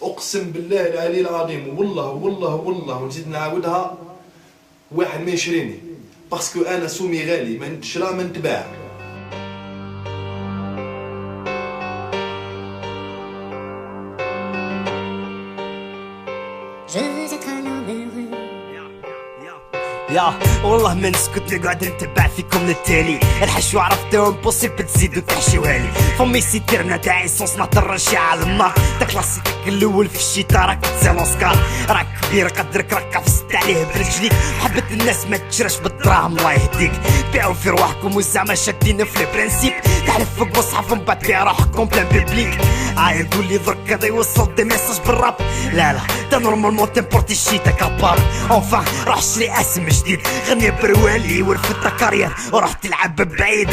اقسم بالله العلي العظيم، والله والله والله ونزيد نعاودها، واحد ما يشريني باسكو انا سومي غالي، ما نتشرى ما نتباع. Je veux être un homme heureux. يا والله ما نسكت نقعد نتبع فيكم للتالي، الحشو عرفتهم بوسيبل تزيدو تحشيوها لي. فمي سيتيرنا تاع ايسونس نهضر على النار، دا كلاسيك الاول في الشتا راك تسال اوسكار، راك كبير قدرك راك عفست عليه برجليك، حبة الناس ما تشراش بالدراهم الله يهديك، بيعوا في رواحكم وزعما شادين في البرانسيب، تحلف فوق مصحف ومن بعد بيع روحكم بلان بيبليك. يقول لي درك هذا يوصل دي ميساج بالراب، لا لا دا نورمالمون تيمبورتي شيتا كابار. اونفان روح شري اسم جديد، غني بروالي ورفدت كارير وروح تلعب بعيد.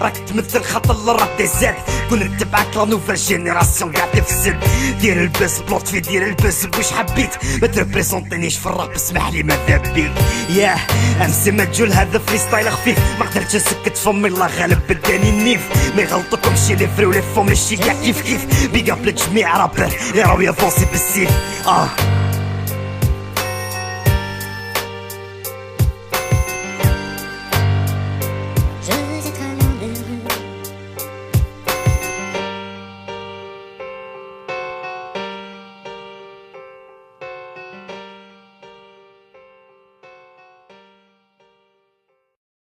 راك تمثل خطر للراب ديزاد، كون نتبعك لا نوفال جينيراسيون قاع تفسد. دير البس بلوط في دير البس بوش حبيت، ما تريبريزونتينيش في الراب اسمح لي ماذا بيك. ياه امسي مجهول هذا فري ستايل خفيف، ما قدرتش نسكت فمي الله غالب بداني النيف. ما يغلطوكم شي لي فري ولي فهم الشي كاع كيف كيف، بيق اب للجميع رابر اللي راهو يافونسي بالسيف.